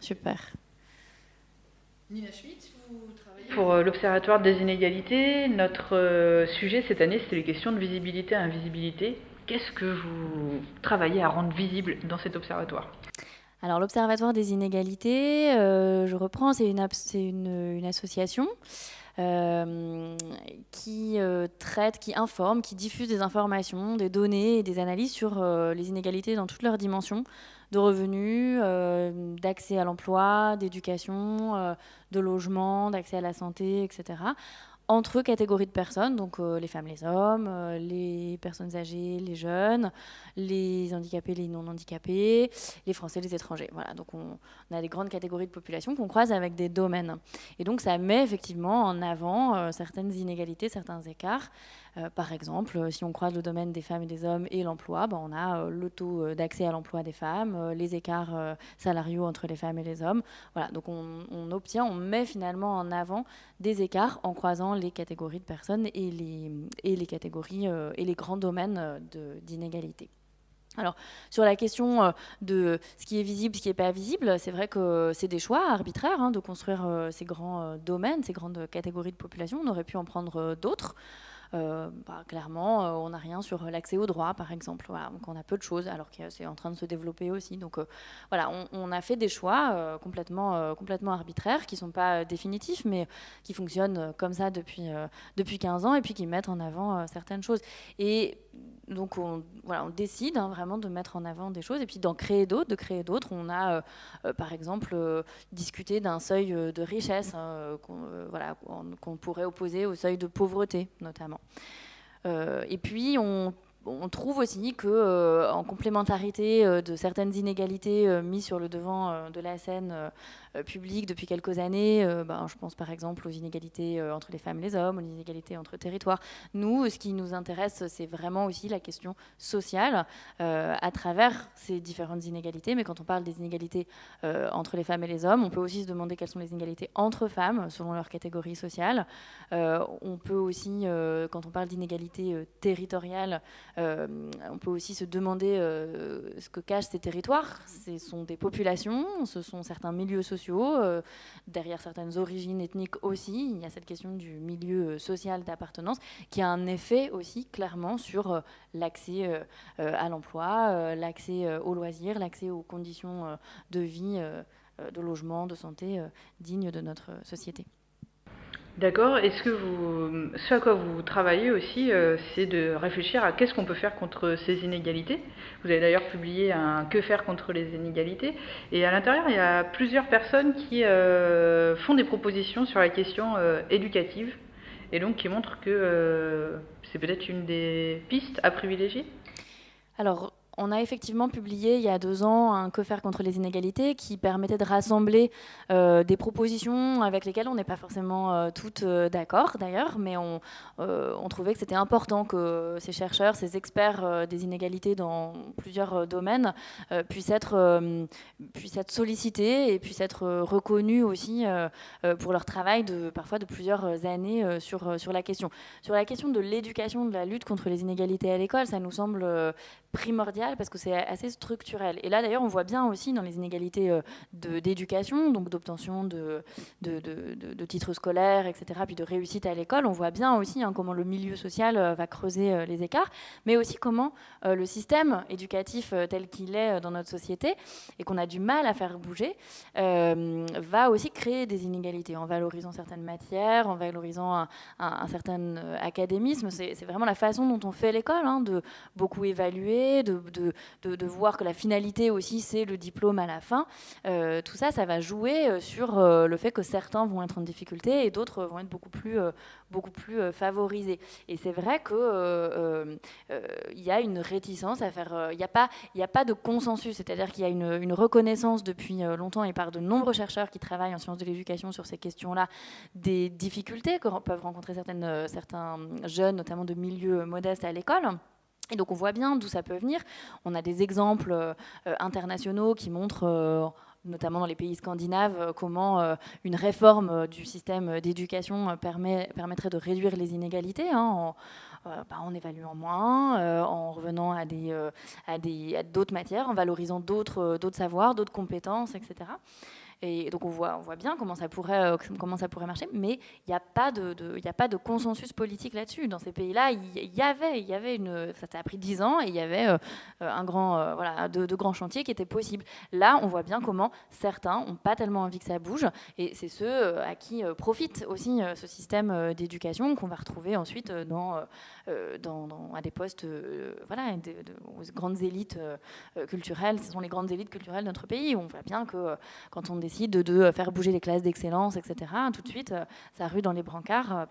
super. Nina Schmitt, vous travaillez pour l'Observatoire des inégalités. Notre sujet cette année, c'était les questions de visibilité à invisibilité. Qu'est-ce que vous travaillez à rendre visible dans cet observatoire ? Alors l'Observatoire des inégalités, je reprends, c'est une association qui traite, qui informe, qui diffuse des informations, des données et des analyses sur les inégalités dans toutes leurs dimensions, de revenus, d'accès à l'emploi, d'éducation, de logement, d'accès à la santé, etc. Entre catégories de personnes, donc les femmes, les hommes, les personnes âgées, les jeunes, les handicapés, les non-handicapés, les Français, les étrangers. Voilà, donc on a des grandes catégories de population qu'on croise avec des domaines. Et donc ça met effectivement en avant certaines inégalités, certains écarts. Par exemple, si on croise le domaine des femmes et des hommes et l'emploi, on a le taux d'accès à l'emploi des femmes, les écarts salariaux entre les femmes et les hommes. Voilà, donc on met finalement en avant des écarts en croisant les catégories de personnes et les catégories et les grands domaines d'inégalité. Alors, sur la question de ce qui est visible, ce qui n'est pas visible, c'est vrai que c'est des choix arbitraires de construire ces grands domaines, ces grandes catégories de population. On aurait pu en prendre d'autres. Clairement, on n'a rien sur l'accès au droit, par exemple. Voilà, donc on a peu de choses, alors que c'est en train de se développer aussi. Donc voilà, on a fait des choix complètement arbitraires, qui ne sont pas définitifs, mais qui fonctionnent comme ça depuis 15 ans, et puis qui mettent en avant certaines choses. Et donc on décide vraiment de mettre en avant des choses, et puis d'en créer d'autres, de créer d'autres. On a, par exemple, discuté d'un seuil de richesse qu'on pourrait opposer au seuil de pauvreté, notamment. Et puis, on trouve aussi que, en complémentarité de certaines inégalités mises sur le devant de la scène publique depuis quelques années, je pense par exemple aux inégalités entre les femmes et les hommes, aux inégalités entre territoires. Nous, ce qui nous intéresse, c'est vraiment aussi la question sociale à travers ces différentes inégalités. Mais quand on parle des inégalités entre les femmes et les hommes, on peut aussi se demander quelles sont les inégalités entre femmes selon leur catégorie sociale. On peut aussi, quand on parle d'inégalités territoriales, on peut aussi se demander ce que cachent ces territoires. Ce sont des populations, ce sont certains milieux sociaux, derrière certaines origines ethniques aussi. Il y a cette question du milieu social d'appartenance qui a un effet aussi clairement sur l'accès à l'emploi, l'accès aux loisirs, l'accès aux conditions de vie, de logement, de santé dignes de notre société. D'accord. Ce à quoi vous travaillez aussi, c'est de réfléchir à qu'est-ce qu'on peut faire contre ces inégalités. Vous avez d'ailleurs publié un Que faire contre les inégalités. Et à l'intérieur, il y a plusieurs personnes qui font des propositions sur la question éducative. Et donc qui montrent que c'est peut-être une des pistes à privilégier. Alors, on a effectivement publié il y a 2 ans un Que faire contre les inégalités qui permettait de rassembler des propositions avec lesquelles on n'est pas forcément toutes d'accord d'ailleurs, mais on trouvait que c'était important que ces chercheurs, ces experts des inégalités dans plusieurs domaines puissent être sollicités et puissent être reconnus aussi pour leur travail parfois de plusieurs années sur la question. Sur la question de l'éducation, de la lutte contre les inégalités à l'école, ça nous semble primordial parce que c'est assez structurel. Et là, d'ailleurs, on voit bien aussi dans les inégalités d'éducation, donc d'obtention de titres scolaires, etc., puis de réussite à l'école, on voit bien aussi comment le milieu social va creuser les écarts, mais aussi comment le système éducatif tel qu'il est dans notre société et qu'on a du mal à faire bouger, va aussi créer des inégalités en valorisant certaines matières, en valorisant un certain académisme. C'est vraiment la façon dont on fait l'école, de beaucoup évaluer, de voir que la finalité aussi, c'est le diplôme à la fin. Tout ça, ça va jouer sur le fait que certains vont être en difficulté et d'autres vont être beaucoup plus favorisés. Et c'est vrai qu'il y a une réticence à faire... Il n'y a pas de consensus, c'est-à-dire qu'il y a une reconnaissance depuis longtemps et par de nombreux chercheurs qui travaillent en sciences de l'éducation sur ces questions-là, des difficultés que peuvent rencontrer certains jeunes, notamment de milieux modestes à l'école. Et donc on voit bien d'où ça peut venir. On a des exemples internationaux qui montrent, notamment dans les pays scandinaves, comment une réforme du système d'éducation permettrait de réduire les inégalités en évaluant moins, en revenant à d'autres matières, en valorisant d'autres savoirs, d'autres compétences, etc. Et donc on voit bien comment ça pourrait marcher, mais il n'y a pas de consensus politique là-dessus. Dans ces pays-là, il y avait ça a pris 10 ans et il y avait de grands chantiers qui étaient possibles. Là, on voit bien comment certains n'ont pas tellement envie que ça bouge, et c'est ceux à qui profite aussi ce système d'éducation qu'on va retrouver ensuite à des postes, aux grandes élites culturelles. Ce sont les grandes élites culturelles de notre pays. On voit bien que quand on décide de faire bouger les classes d'excellence, etc., tout de suite, ça rue dans les brancards,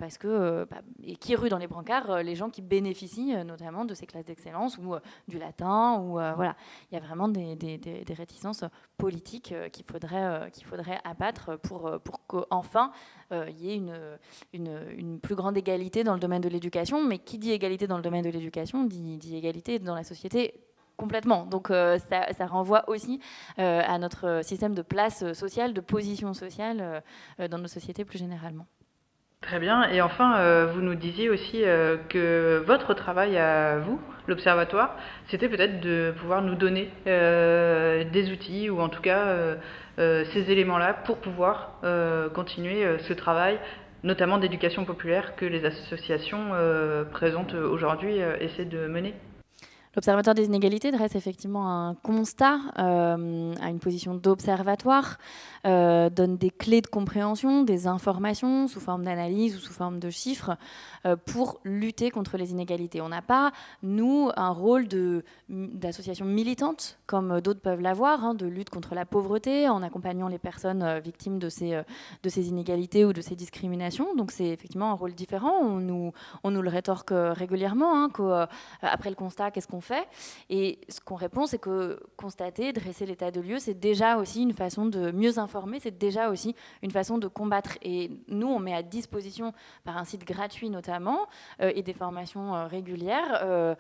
et qui rue dans les brancards les gens qui bénéficient notamment de ces classes d'excellence ou du latin, ou voilà. Il y a vraiment des réticences politiques qu'il faudrait abattre pour qu'enfin il y ait une plus grande égalité dans le domaine de l'éducation. Mais qui dit égalité dans le domaine de l'éducation dit égalité dans la société complètement. Donc ça renvoie aussi à notre système de place sociale, de position sociale dans nos sociétés plus généralement. Très bien. Et enfin, vous nous disiez aussi que votre travail à vous, l'Observatoire, c'était peut-être de pouvoir nous donner des outils, ou en tout cas ces éléments-là pour pouvoir continuer ce travail, notamment d'éducation populaire, que les associations présentes aujourd'hui essaient de mener. L'Observatoire des inégalités dresse effectivement un constat, à une position d'observatoire, donne des clés de compréhension, des informations sous forme d'analyse ou sous forme de chiffres pour lutter contre les inégalités. On n'a pas, nous, un rôle d'association militante comme d'autres peuvent l'avoir, de lutte contre la pauvreté en accompagnant les personnes victimes de ces inégalités ou de ces discriminations. Donc c'est effectivement un rôle différent. On nous le rétorque régulièrement, qu'après le constat, qu'est-ce qu'on fait? Et ce qu'on répond, c'est que constater, dresser l'état de lieu, c'est déjà aussi une façon de mieux informer, c'est déjà aussi une façon de combattre. Et nous, on met à disposition, par un site gratuit notamment, et des formations régulières,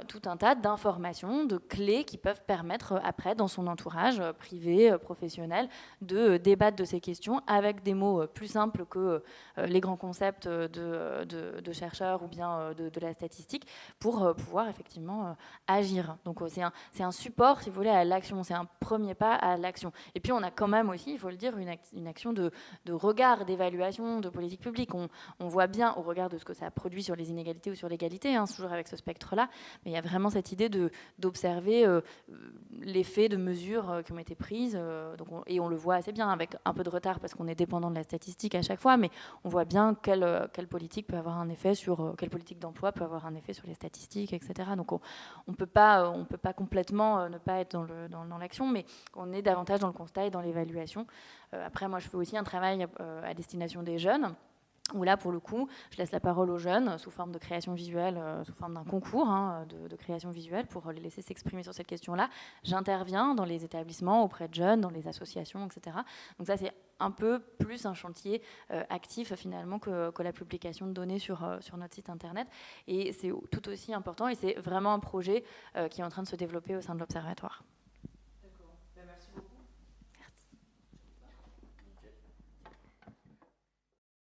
tout un tas d'informations, de clés qui peuvent permettre après, dans son entourage privé, professionnel, de débattre de ces questions avec des mots plus simples que les grands concepts de chercheurs ou bien de la statistique, pour pouvoir effectivement agir. Donc c'est un support, si vous voulez, à l'action. C'est un premier pas à l'action. Et puis on a quand même aussi, il faut le dire, une action de regard, d'évaluation, de politique publique. On voit bien, au regard de ce que ça produit sur les inégalités ou sur l'égalité, toujours avec ce spectre-là, mais il y a vraiment cette idée d'observer l'effet de mesures qui ont été prises. Et on le voit assez bien, avec un peu de retard, parce qu'on est dépendant de la statistique à chaque fois, mais on voit bien quelle politique peut avoir un effet quelle politique d'emploi peut avoir un effet sur les statistiques, etc. Donc on peut pas complètement ne pas être dans l'action, mais on est davantage dans le constat et dans l'évaluation. Après, moi, je fais aussi un travail à destination des jeunes, où là, pour le coup, je laisse la parole aux jeunes sous forme de création visuelle, sous forme d'un concours de création visuelle, pour les laisser s'exprimer sur cette question-là. J'interviens dans les établissements, auprès de jeunes, dans les associations, etc. Donc ça, c'est un peu plus un chantier actif finalement que la publication de données sur notre site internet. Et c'est tout aussi important, et c'est vraiment un projet qui est en train de se développer au sein de l'Observatoire.